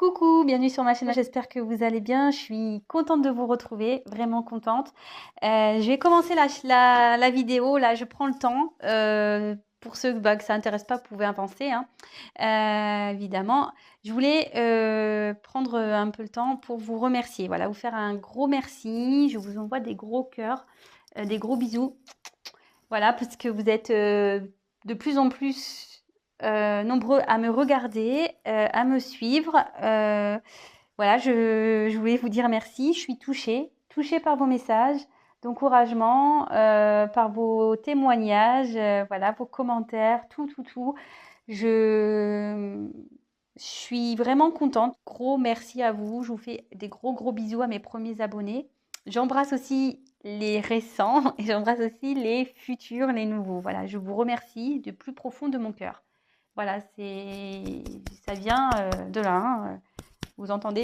Coucou, bienvenue sur ma chaîne, j'espère que vous allez bien. Je suis contente de vous retrouver, vraiment contente. Je vais commencer la vidéo, là je prends le temps. Pour ceux que ça intéresse pas, vous pouvez avancer, hein. Évidemment. Je voulais prendre un peu le temps pour vous remercier, voilà, vous faire un gros merci. Je vous envoie des gros cœurs, des gros bisous. Voilà, parce que vous êtes de plus en plus nombreux à me regarder, à me suivre. Voilà, je voulais vous dire merci. Je suis touchée par vos messages d'encouragement, par vos témoignages, voilà, vos commentaires, tout. Je suis vraiment contente. Gros merci à vous. Je vous fais des gros bisous à mes premiers abonnés. J'embrasse aussi les récents et j'embrasse aussi les futurs, les nouveaux. Voilà, je vous remercie du plus profond de mon cœur. Voilà, ça vient de là, hein. Vous entendez?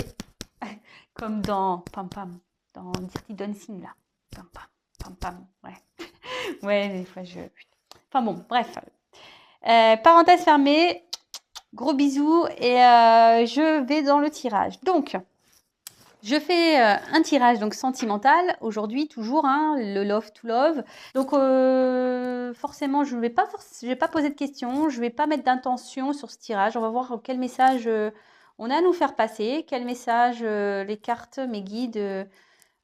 Comme dans Pam Pam, dans Dirty Dancing là. Pam Pam, ouais. Ouais, des fois je. Enfin bon, bref. Parenthèse fermée. Gros bisous et je vais dans le tirage. Donc, je fais un tirage donc sentimental aujourd'hui toujours, hein, le love to love. Donc forcément je vais pas poser de questions, je vais pas mettre d'intention sur ce tirage. On va voir quel message on a à nous faire passer, quel message les cartes, mes guides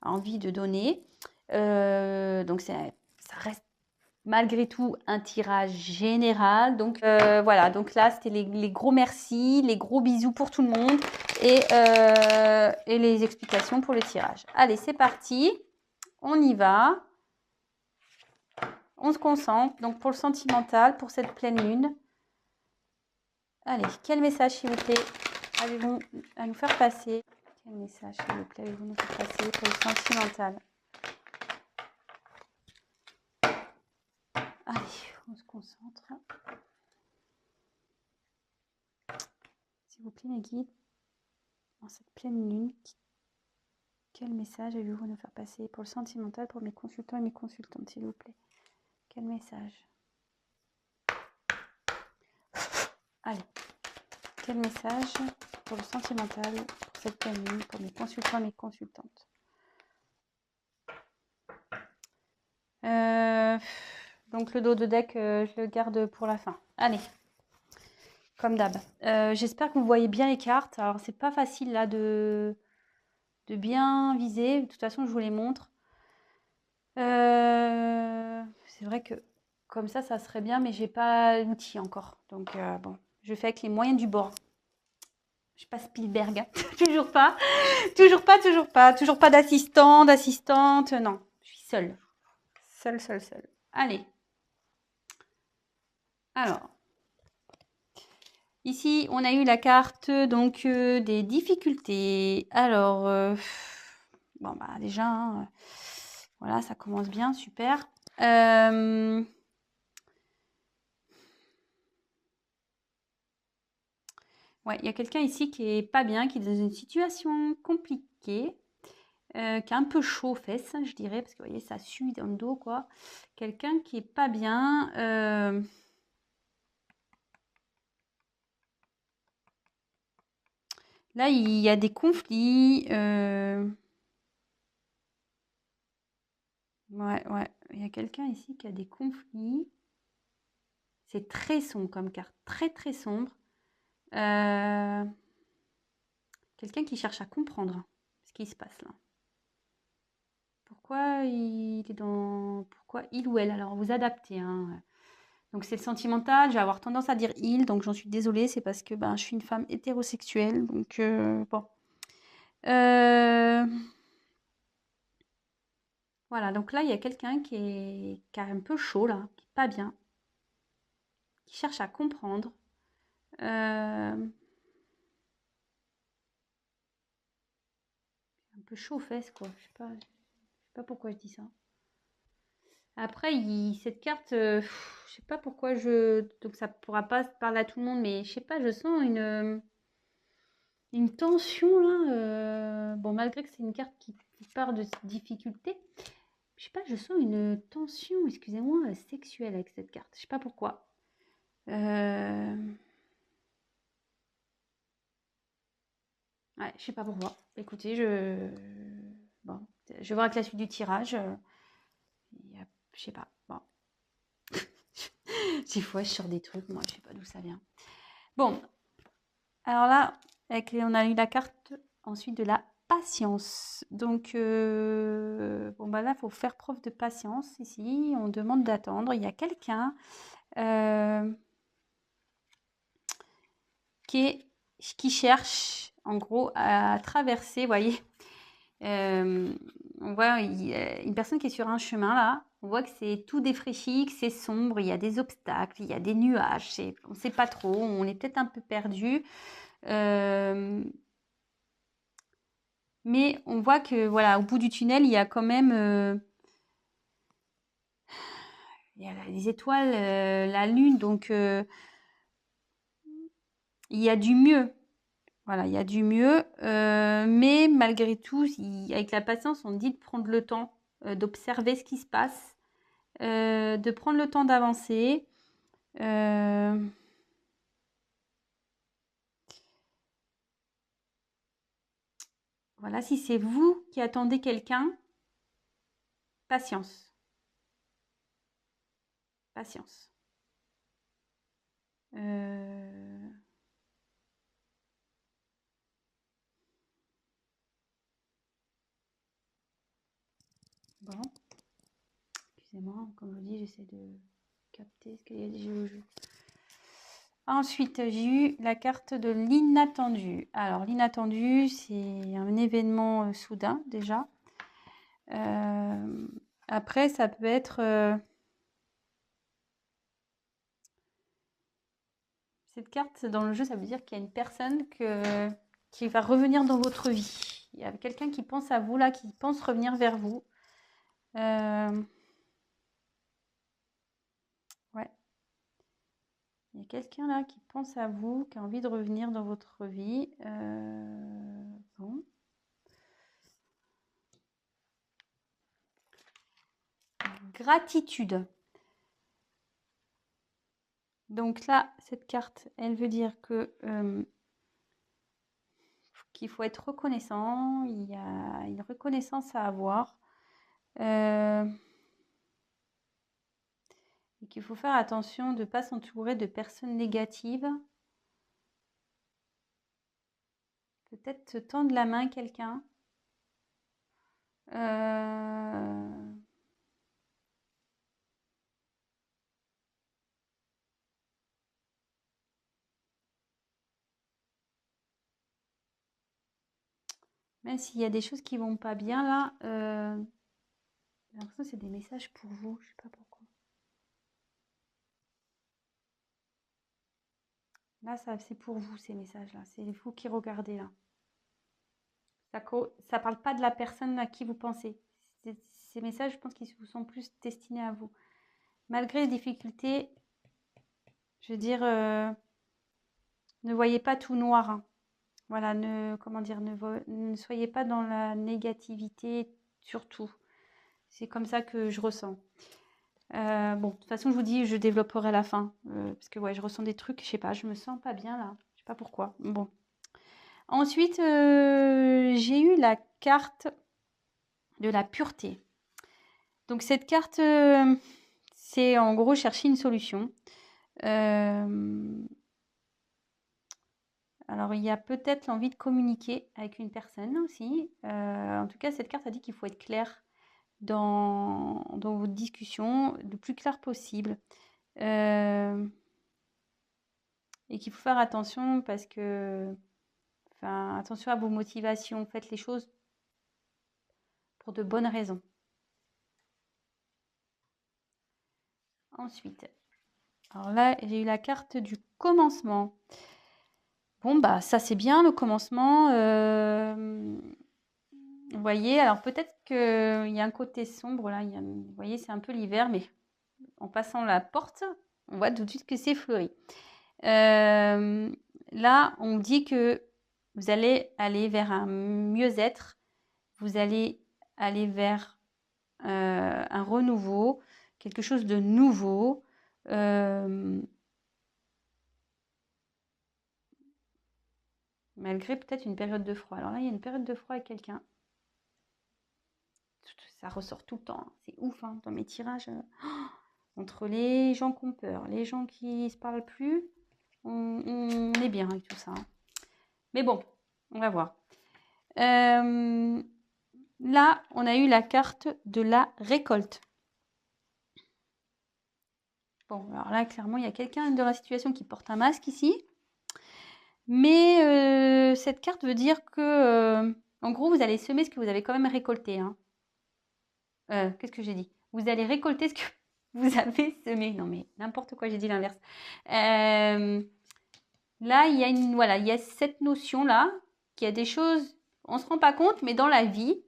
ont envie de donner. Donc ça reste malgré tout un tirage général. Donc voilà, donc là c'était les gros merci, les gros bisous pour tout le monde et les explications pour le tirage. Allez, c'est parti, on y va. On se concentre donc pour le sentimental, pour cette pleine lune. Allez, quel message s'il vous plaît avez-vous à nous faire passer? Quel message s'il vous plaît avez-vous nous faire passer pour le sentimental? Allez, on se concentre. S'il vous plaît, mes guides, dans cette pleine lune, quel message avez-vous à nous faire passer pour le sentimental, pour mes consultants et mes consultantes, s'il vous plaît? Quel message? Allez, quel message pour le sentimental, pour cette pleine lune, pour mes consultants et mes consultantes? Donc le dos de deck, je le garde pour la fin. Allez, comme d'hab. J'espère que vous voyez bien les cartes. Alors c'est pas facile là de bien viser. De toute façon, je vous les montre. C'est vrai que comme ça serait bien, mais j'ai pas l'outil encore. Donc bon, je fais avec les moyens du bord. Je suis pas Spielberg, hein. Toujours pas d'assistant, d'assistante. Non, je suis seule. Seule. Allez. Alors, ici, on a eu la carte donc des difficultés. Alors, bon bah déjà, hein, voilà, ça commence bien, super. Ouais, il y a quelqu'un ici qui est pas bien, qui est dans une situation compliquée, qui est un peu chaud aux fesses, je dirais, parce que vous voyez, ça sue dans le dos, quoi. Quelqu'un qui est pas bien. Là, il y a des conflits. Ouais. Il y a quelqu'un ici qui a des conflits. C'est très sombre comme carte, très sombre. Quelqu'un qui cherche à comprendre ce qui se passe là. Pourquoi il ou elle? Alors vous adaptez, hein. Donc c'est le sentimental, je vais avoir tendance à dire il, donc j'en suis désolée, c'est parce que je suis une femme hétérosexuelle, donc bon. Voilà, donc là il y a quelqu'un qui est un peu chaud là, qui est pas bien, qui cherche à comprendre. Un peu chaud aux fesses quoi, je sais pas pourquoi je dis ça. Après, cette carte, je sais pas pourquoi donc ça pourra pas parler à tout le monde, mais je sais pas, je sens une tension là. Bon, malgré que c'est une carte qui part de difficulté, je sais pas, je sens une tension, excusez-moi, sexuelle avec cette carte. Je sais pas pourquoi. Ouais, je sais pas pourquoi. Écoutez, bon, je vais voir avec la suite du tirage. Je sais pas. Bon. Des fois, je sors des trucs, moi, je sais pas d'où ça vient. Bon, alors là, on a eu la carte ensuite de la patience. Donc, bon, bah là, il faut faire preuve de patience. Ici, on demande d'attendre. Il y a quelqu'un qui cherche, en gros, à traverser, vous voyez. On voit une personne qui est sur un chemin là. On voit que c'est tout défraîchi, que c'est sombre, il y a des obstacles, il y a des nuages. On ne sait pas trop, on est peut-être un peu perdu. Mais on voit que voilà, au bout du tunnel, il y a quand même il y a les étoiles, la lune, donc il y a du mieux. Voilà, il y a du mieux, mais malgré tout, avec la patience, on dit de prendre le temps d'observer ce qui se passe, de prendre le temps d'avancer. Voilà, si c'est vous qui attendez quelqu'un, patience, patience. Bon, excusez-moi, comme je vous dis, j'essaie de capter ce qu'il y a des jeux. Ensuite, j'ai eu la carte de l'inattendu. Alors, l'inattendu, c'est un événement soudain déjà. Après, ça peut être... cette carte, dans le jeu, ça veut dire qu'il y a une personne qui va revenir dans votre vie. Il y a quelqu'un qui pense à vous, là, qui pense revenir vers vous. Ouais. Il y a quelqu'un là qui pense à vous, qui a envie de revenir dans votre vie. Bon. Gratitude. Donc là, cette carte, elle veut dire qu'il faut être reconnaissant. Il y a une reconnaissance à avoir. Et qu'il faut faire attention de ne pas s'entourer de personnes négatives. Peut-être se tendre la main à quelqu'un. Même s'il y a des choses qui vont pas bien là, j'ai l'impression que c'est des messages pour vous. Je sais pas pourquoi. Là, c'est pour vous ces messages-là. C'est vous qui regardez là. Ça parle pas de la personne à qui vous pensez. Ces messages, je pense qu'ils vous sont plus destinés à vous. Malgré les difficultés, je veux dire, ne voyez pas tout noir, hein. Voilà, comment dire, ne soyez pas dans la négativité surtout. C'est comme ça que je ressens. Bon, de toute façon, je vous dis, je développerai à la fin. Parce que ouais, je ressens des trucs, je sais pas, je me sens pas bien là. Je sais pas pourquoi. Bon. Ensuite, j'ai eu la carte de la pureté. Donc cette carte, c'est en gros chercher une solution. Alors il y a peut-être l'envie de communiquer avec une personne aussi. En tout cas, cette carte a dit qu'il faut être clair dans vos discussions, le plus clair possible. Et qu'il faut faire attention parce que, enfin, attention à vos motivations. Faites les choses pour de bonnes raisons. Ensuite, alors là, j'ai eu la carte du commencement. Bon, bah ça c'est bien le commencement. Vous voyez, alors peut-être qu'il y a un côté sombre là. Vous voyez, c'est un peu l'hiver, mais en passant la porte, on voit tout de suite que c'est fleuri. Là, on dit que vous allez aller vers un mieux-être. Vous allez aller vers un renouveau, quelque chose de nouveau. Malgré peut-être une période de froid. Alors là, il y a une période de froid avec quelqu'un. Ça ressort tout le temps. Hein. C'est ouf hein, dans mes tirages. Entre les gens qui ont peur, les gens qui se parlent plus, on est bien avec tout ça. Hein. Mais bon, on va voir. Là, on a eu la carte de la récolte. Bon, alors là, clairement, il y a quelqu'un dans la situation qui porte un masque ici. Mais cette carte veut dire que, en gros, vous allez semer ce que vous avez quand même récolté. Hein. Qu'est-ce que j'ai dit? Vous allez récolter ce que vous avez semé. Non, mais n'importe quoi, j'ai dit l'inverse. Là, il y a voilà, il y a cette notion-là, qu'il y a des choses, on ne se rend pas compte, mais dans la vie,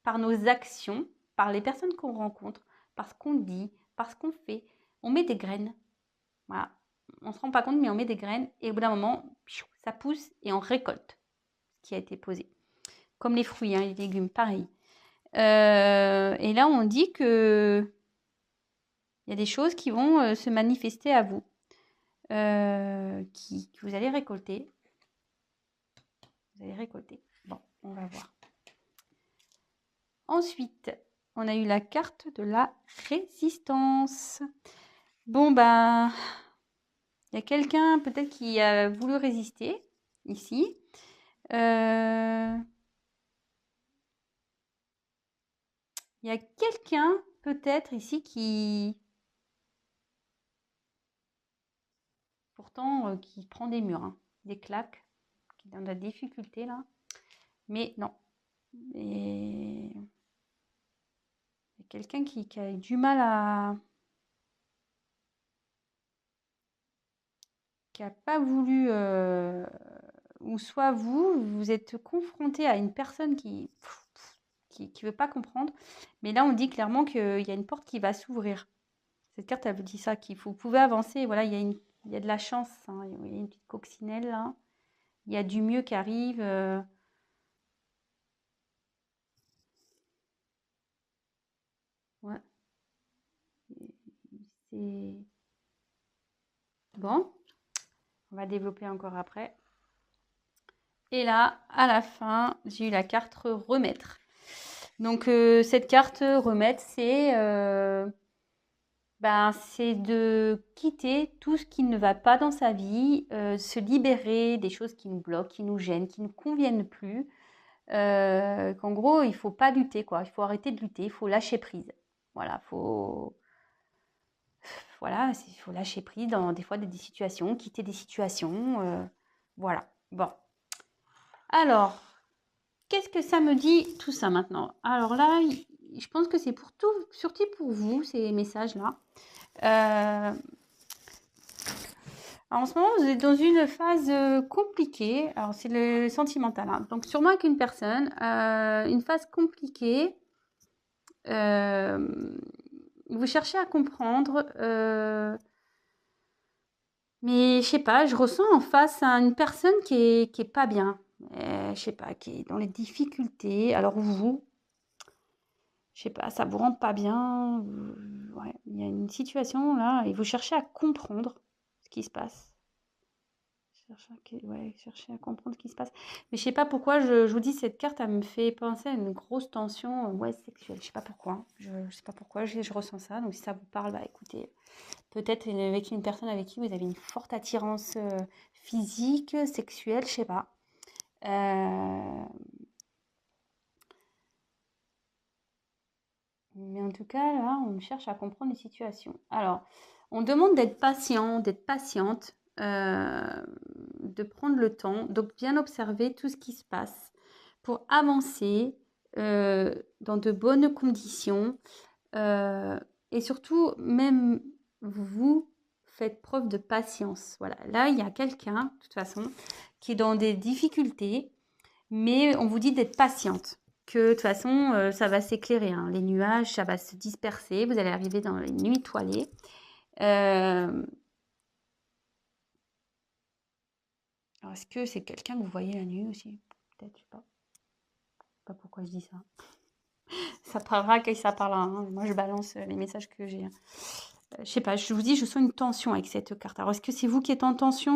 par nos actions, par les personnes qu'on rencontre, par ce qu'on dit, par ce qu'on fait, on met des graines. Voilà. On ne se rend pas compte, mais on met des graines et au bout d'un moment, ça pousse et on récolte ce qui a été posé. Comme les fruits, hein, les légumes, pareil. Et là, on dit que il y a des choses qui vont se manifester à vous, que vous allez récolter. Vous allez récolter. Bon, on va voir. Ensuite, on a eu la carte de la résistance. Bon, ben, il y a quelqu'un peut-être qui a voulu résister ici. Il y a quelqu'un peut-être ici qui... Pourtant, qui prend des murs, hein, des claques, qui est dans de la difficulté là. Mais non. Et... il y a quelqu'un qui a eu du mal à... qui n'a pas voulu... ou soit vous êtes confronté à une personne qui veut pas comprendre. Mais là, on dit clairement qu'il y a une porte qui va s'ouvrir. Cette carte, elle vous dit ça, vous pouvez avancer. Voilà, il y a de la chance. Hein, il y a une petite coccinelle là. Il y a du mieux qui arrive. Ouais. C'est... Bon. On va développer encore après. Et là, à la fin, j'ai eu la carte remettre. Donc, cette carte remettre, c'est de quitter tout ce qui ne va pas dans sa vie, se libérer des choses qui nous bloquent, qui nous gênent, qui ne conviennent plus. Qu'en gros, il ne faut pas lutter, quoi. Il faut arrêter de lutter, il faut lâcher prise. Voilà, il faut lâcher prise dans des fois des situations, quitter des situations. Voilà, bon. Alors, qu'est-ce que ça me dit tout ça maintenant? Alors là, je pense que c'est pour tout, surtout pour vous, ces messages-là. En ce moment, vous êtes dans une phase compliquée. Alors, c'est le sentimental. Hein. Donc, sûrement avec une personne, une phase compliquée. Vous cherchez à comprendre. Mais je sais pas, je ressens en face à une personne qui est pas bien. Je sais pas, qui est dans les difficultés. Alors, vous, je sais pas, ça vous rend pas bien. Ouais, il y a une situation là et vous cherchez à comprendre ce qui se passe. Chercher à comprendre ce qui se passe. Mais je sais pas pourquoi, je vous dis, cette carte, elle me fait penser à une grosse tension sexuelle. Je sais pas pourquoi. Je sais pas pourquoi, je ressens ça. Donc si ça vous parle, bah écoutez, peut-être avec une personne avec qui vous avez une forte attirance physique, sexuelle, je sais pas. Mais en tout cas, là, on cherche à comprendre les situations. Alors, on demande d'être patient, d'être patiente, de prendre le temps, donc bien observer tout ce qui se passe pour avancer dans de bonnes conditions. Et surtout, même vous faites preuve de patience. Voilà, là, il y a quelqu'un, de toute façon, qui est dans des difficultés, mais on vous dit d'être patiente. Que de toute façon, ça va s'éclairer. Hein. Les nuages, ça va se disperser. Vous allez arriver dans les nuits étoilées. Alors, est-ce que c'est quelqu'un que vous voyez la nuit aussi? Peut-être, je sais pas. Je sais pas pourquoi je dis ça. Ça parlera quand ça parlera. Hein. Moi, je balance les messages que j'ai. Je sais pas, je vous dis, je sens une tension avec cette carte. Alors, est-ce que c'est vous qui êtes en tension?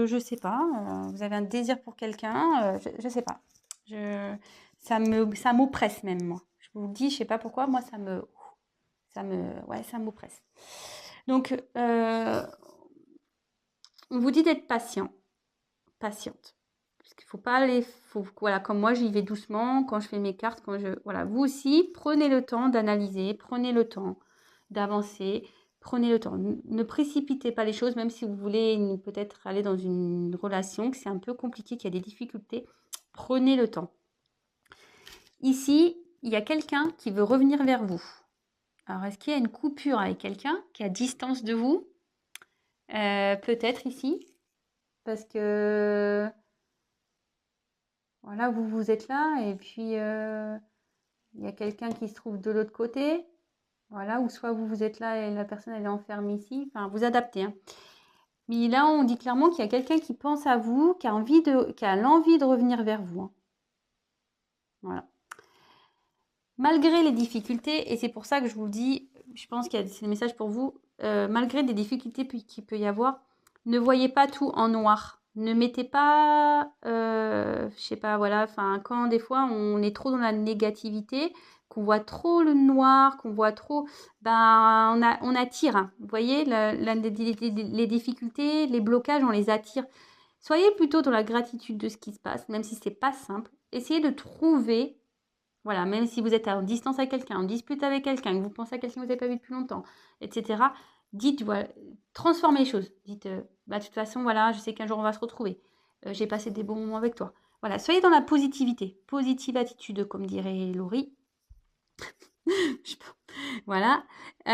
je sais pas. Vous avez un désir pour quelqu'un, je sais pas. Ça m'oppresse même, moi. Je vous le dis, je sais pas pourquoi, moi, ouais, ça m'oppresse. Donc, on vous dit d'être patiente. Parce qu'il faut pas aller, voilà, comme moi, j'y vais doucement quand je fais mes cartes, voilà, vous aussi, prenez le temps d'analyser, prenez le temps d'avancer, prenez le temps. Ne précipitez pas les choses, même si vous voulez peut-être aller dans une relation, que c'est un peu compliqué, qu'il y a des difficultés, prenez le temps. Ici, il y a quelqu'un qui veut revenir vers vous. Alors, est-ce qu'il y a une coupure avec quelqu'un qui est à distance de vous? Peut-être ici, parce que voilà, vous êtes là et puis il y a quelqu'un qui se trouve de l'autre côté. Voilà, ou soit vous êtes là et la personne elle est enfermée ici. Enfin, vous adaptez. Hein. Mais là, on dit clairement qu'il y a quelqu'un qui pense à vous, qui a l'envie de revenir vers vous. Hein. Voilà. Malgré les difficultés, et c'est pour ça que je vous le dis, je pense qu'il y a des messages pour vous, malgré des difficultés qu'il peut y avoir, ne voyez pas tout en noir. Ne mettez pas, je sais pas, voilà, enfin, quand des fois on est trop dans la négativité, qu'on voit trop le noir, qu'on voit trop, ben, on attire. Hein. Vous voyez, les difficultés, les blocages, on les attire. Soyez plutôt dans la gratitude de ce qui se passe, même si c'est pas simple. Essayez de trouver. Voilà, même si vous êtes en distance avec quelqu'un, en dispute avec quelqu'un, que vous pensez à quelqu'un que vous n'avez pas vu depuis longtemps, etc., dites, voilà, transformez les choses. Dites, bah, de toute façon, voilà, je sais qu'un jour on va se retrouver. J'ai passé des bons moments avec toi. Voilà, soyez dans la positivité. Positive attitude, comme dirait Laurie. Voilà. Et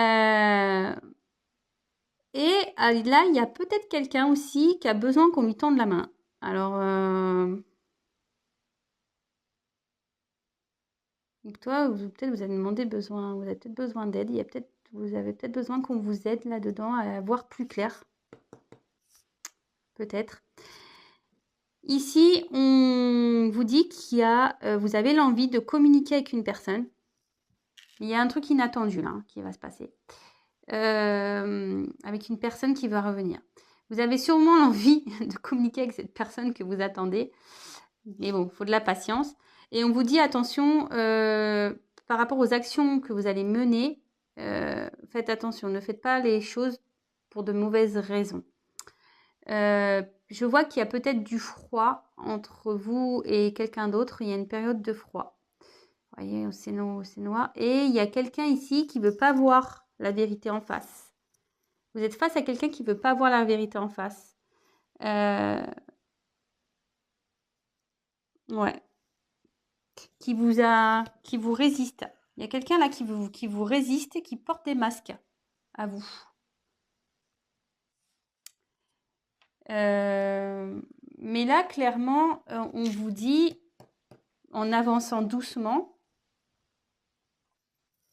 là, il y a peut-être quelqu'un aussi qui a besoin qu'on lui tende la main. Alors, donc toi, peut-être vous avez demandé besoin, vous avez peut-être besoin d'aide. Vous avez peut-être besoin qu'on vous aide là-dedans à voir plus clair. Peut-être. Ici, on vous dit vous avez l'envie de communiquer avec une personne. Il y a un truc inattendu là qui va se passer. Avec une personne qui va revenir. Vous avez sûrement l'envie de communiquer avec cette personne que vous attendez. Mais bon, il faut de la patience. Et on vous dit attention, par rapport aux actions que vous allez mener, faites attention. Ne faites pas les choses pour de mauvaises raisons. Je vois qu'il y a peut-être du froid entre vous et quelqu'un d'autre. Il y a une période de froid. Vous voyez, c'est noir. Et il y a quelqu'un ici qui ne veut pas voir la vérité en face. Vous êtes face à quelqu'un qui ne veut pas voir la vérité en face. Ouais. Qui vous résiste. Il y a quelqu'un là qui vous résiste et qui porte des masques à vous. Mais là, clairement, on vous dit, en avançant doucement,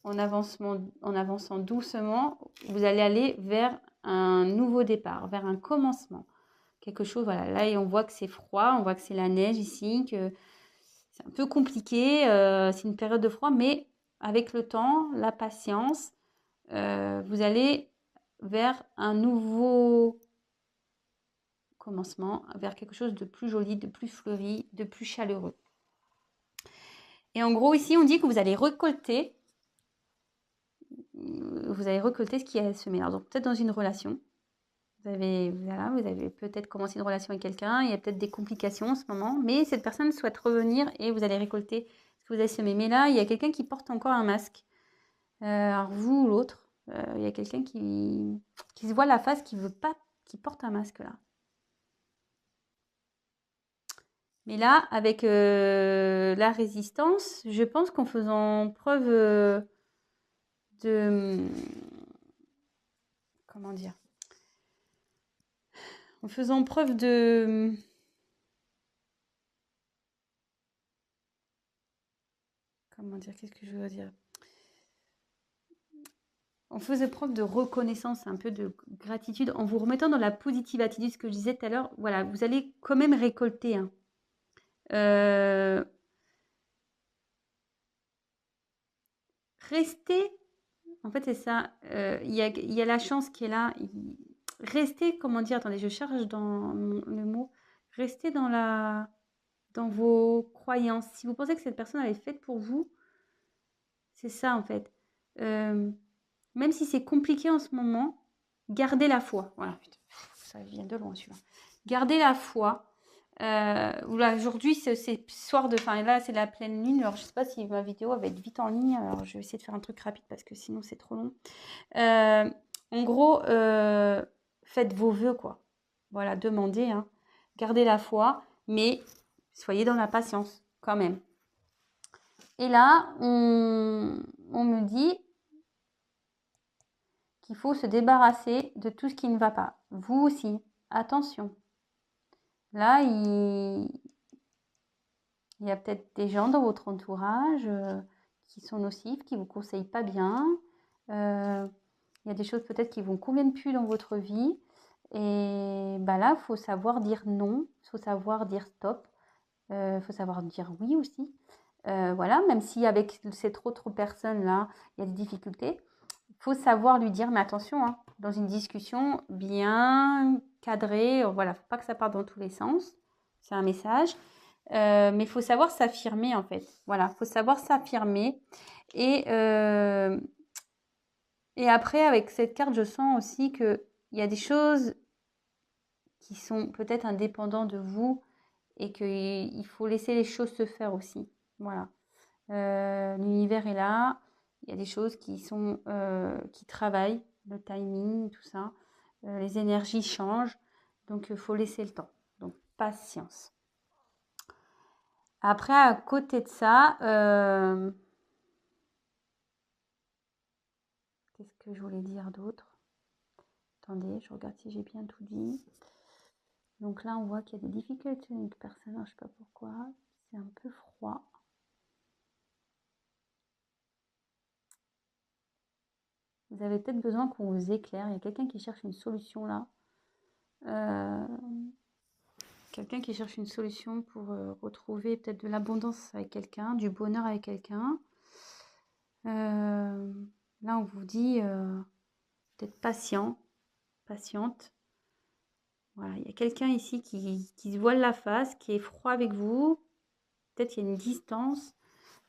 en avançant doucement, vous allez aller vers un nouveau départ, vers un commencement. Quelque chose, voilà. Là, et on voit que c'est froid, on voit que c'est la neige ici, que c'est un peu compliqué. C'est une période de froid, mais avec le temps, la patience, vous allez vers un nouveau commencement, vers quelque chose de plus joli, de plus fleuri, de plus chaleureux. Et en gros, ici, on dit que vous allez récolter ce qui a semé. Alors, donc, peut-être dans une relation, vous avez peut-être commencé une relation avec quelqu'un, il y a peut-être des complications en ce moment, mais cette personne souhaite revenir et vous allez récolter ce que vous avez semé. Mais là, il y a quelqu'un qui porte encore un masque. Alors, vous ou l'autre, il y a quelqu'un qui se voit la face, qui veut pas, qui porte un masque là. Mais là, avec la résistance, je pense qu'en faisant preuve de... Comment dire? En faisant preuve de... Comment dire? Qu'est-ce que je veux dire? On faisait preuve de reconnaissance, un peu de gratitude, en vous remettant dans la positive attitude, ce que je disais tout à l'heure. Voilà, vous allez quand même récolter. Hein. Restez. En fait, c'est ça. Il y a la chance qui est là. restez, comment dire, attendez, je cherche dans le mot, restez dans vos croyances. Si vous pensez que cette personne, elle est faite pour vous, c'est ça en fait. Même si c'est compliqué en ce moment, gardez la foi. Voilà, putain, ça vient de loin celui-là. Gardez la foi. Là, aujourd'hui, c'est soir de... Enfin, là, c'est la pleine lune. Alors, je sais pas si ma vidéo va être vite en ligne. Alors, je vais essayer de faire un truc rapide parce que sinon, c'est trop long. En gros, faites vos vœux, quoi. Voilà, demandez. Hein. Gardez la foi, mais soyez dans la patience, quand même. Et là, on me dit qu'il faut se débarrasser de tout ce qui ne va pas. Vous aussi, attention. Là, il y a peut-être des gens dans votre entourage qui sont nocifs, qui ne vous conseillent pas bien. Il y a des choses peut-être qui ne vous conviennent plus dans votre vie. Et bah là, il faut savoir dire non, il faut savoir dire stop, il faut savoir dire oui aussi. Voilà, même si avec cette autre personne-là, il y a des difficultés, il faut savoir lui dire, mais attention, hein, dans une discussion bien cadrée, voilà, faut pas que ça parte dans tous les sens, c'est un message, mais il faut savoir s'affirmer en fait, voilà, il faut savoir s'affirmer et après avec cette carte, je sens aussi qu'il y a des choses qui sont peut-être indépendantes de vous et qu'il faut laisser les choses se faire aussi, voilà. L'univers est là, il y a des choses qui travaillent, le timing, tout ça. Les énergies changent, donc il faut laisser le temps. Donc patience. Après, à côté de ça, qu'est-ce que je voulais dire d'autre? Attendez, je regarde si j'ai bien tout dit. Donc là, on voit qu'il y a des difficultés avec personne, je ne sais pas pourquoi. C'est un peu froid. Vous avez peut-être besoin qu'on vous éclaire. Il y a quelqu'un qui cherche une solution là. Quelqu'un qui cherche une solution pour retrouver peut-être de l'abondance avec quelqu'un, du bonheur avec quelqu'un. Là, on vous dit d'être patient, patiente. Voilà, il y a quelqu'un ici qui se voile la face, qui est froid avec vous. Peut-être qu'il y a une distance,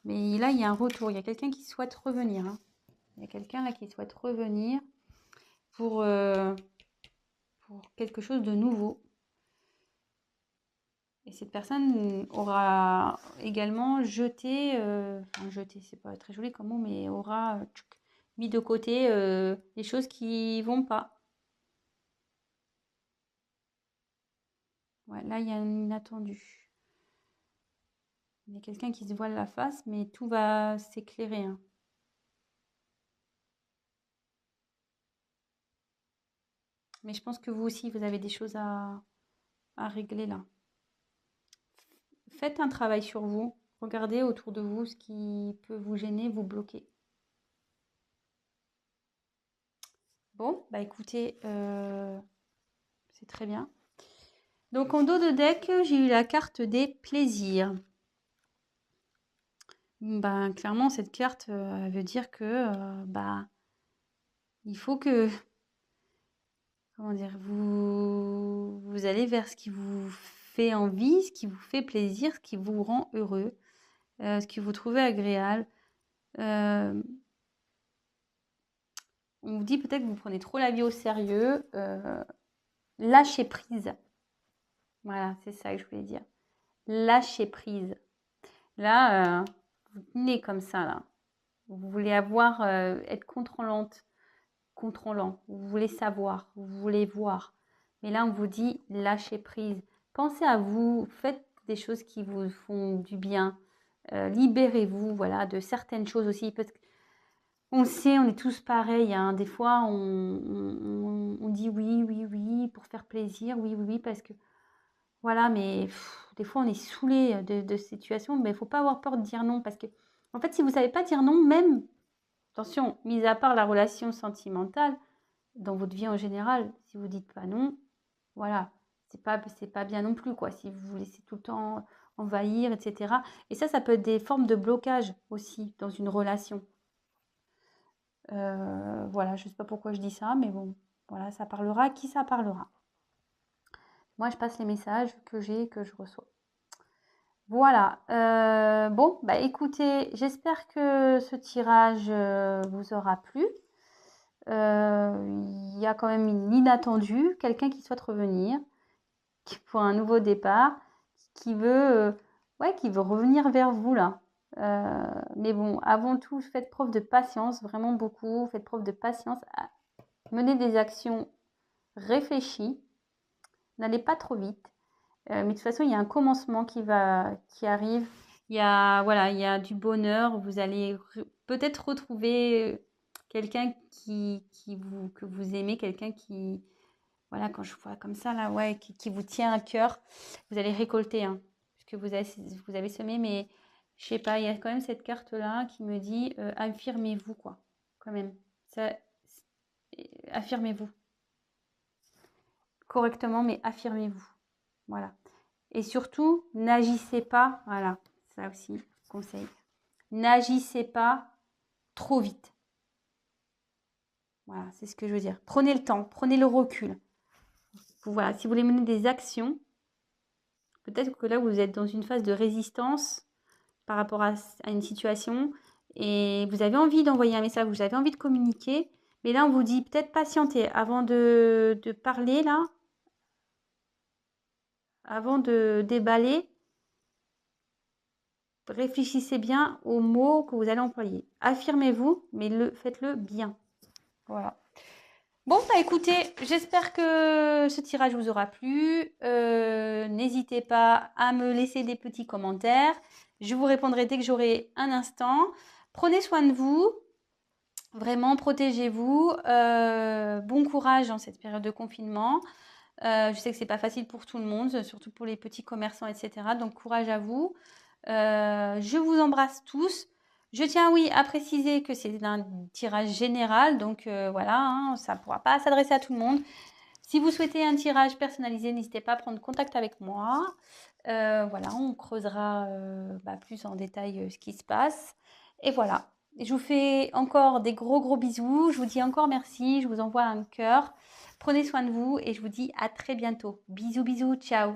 mais là, il y a un retour. Il y a quelqu'un qui souhaite revenir. Hein. Il y a quelqu'un là qui souhaite revenir pour quelque chose de nouveau. Et cette personne aura également jeté, enfin jeté, c'est pas très joli comme mot, mais aura mis de côté les choses qui vont pas. Ouais, là, il y a une inattendue. Il y a quelqu'un qui se voile la face, mais tout va s'éclairer. Hein. Mais je pense que vous aussi, vous avez des choses à régler là. Faites un travail sur vous. Regardez autour de vous ce qui peut vous gêner, vous bloquer. Bon, bah écoutez, c'est très bien. Donc en dos de deck, j'ai eu la carte des plaisirs. Ben, clairement, cette carte veut dire que bah, il faut que, comment dire, vous allez vers ce qui vous fait envie, ce qui vous fait plaisir, ce qui vous rend heureux, ce que vous trouvez agréable. On vous dit peut-être que vous prenez trop la vie au sérieux. Lâchez prise. Voilà, c'est ça que je voulais dire. Lâchez prise. Là, vous tenez comme ça, là. Vous voulez être contrôlant. Vous voulez savoir, vous voulez voir. Mais là, on vous dit lâchez prise. Pensez à vous, faites des choses qui vous font du bien. Libérez-vous, voilà, de certaines choses aussi. Parce qu'on le sait, on est tous pareils. Hein. Des fois, on dit oui, pour faire plaisir, oui, parce que voilà, mais des fois, on est saoulé de situations. Mais il ne faut pas avoir peur de dire non. Parce que, en fait, si vous ne savez pas dire non, même, attention, mis à part la relation sentimentale, dans votre vie en général, si vous dites pas non, voilà, c'est pas bien non plus, quoi. Si vous vous laissez tout le temps envahir, etc. Et ça peut être des formes de blocage aussi dans une relation. Voilà, je sais pas pourquoi je dis ça, mais bon, Voilà, ça parlera à qui ça parlera. Moi, je passe les messages que j'ai, que je reçois. Voilà. Bon, bah écoutez, j'espère que ce tirage vous aura plu. Il y a quand même une inattendue, quelqu'un qui souhaite revenir, pour un nouveau départ, qui veut, ouais, qui veut revenir vers vous là. Mais bon, avant tout, faites preuve de patience, vraiment beaucoup. Faites preuve de patience. Menez des actions réfléchies. N'allez pas trop vite. Mais de toute façon, il y a un commencement qui arrive. Il y a, voilà, il y a du bonheur. Vous allez peut-être retrouver quelqu'un que vous aimez, quelqu'un qui, voilà, quand je vois comme ça, là, ouais, qui vous tient à cœur. Vous allez récolter, hein, ce que vous avez semé, mais je sais pas, il y a quand même cette carte-là qui me dit affirmez-vous, quoi, quand même. Ça, affirmez-vous correctement, mais affirmez-vous. Voilà. Et surtout, n'agissez pas, voilà, ça aussi, conseil. N'agissez pas trop vite. Voilà, c'est ce que je veux dire. Prenez le temps, prenez le recul. Voilà, si vous voulez mener des actions, peut-être que là, vous êtes dans une phase de résistance par rapport à une situation et vous avez envie d'envoyer un message, vous avez envie de communiquer, mais là, on vous dit peut-être patienter avant de parler, là, avant de déballer. Réfléchissez bien aux mots que vous allez employer. Affirmez-vous, mais faites-le bien. Voilà. Bon, bah écoutez, j'espère que ce tirage vous aura plu. N'hésitez pas à me laisser des petits commentaires. Je vous répondrai dès que j'aurai un instant. Prenez soin de vous. Vraiment, protégez-vous. Bon courage dans cette période de confinement. Je sais que c'est pas facile pour tout le monde, surtout pour les petits commerçants, etc. Donc, courage à vous. Je vous embrasse tous. Je tiens, oui, à préciser que c'est un tirage général, donc voilà, hein, ça ne pourra pas s'adresser à tout le monde. Si vous souhaitez un tirage personnalisé, n'hésitez pas à prendre contact avec moi. Voilà, on creusera plus en détail ce qui se passe. Et voilà, je vous fais encore des gros bisous. Je vous dis encore merci, je vous envoie un cœur. Prenez soin de vous et je vous dis à très bientôt. Bisous, ciao.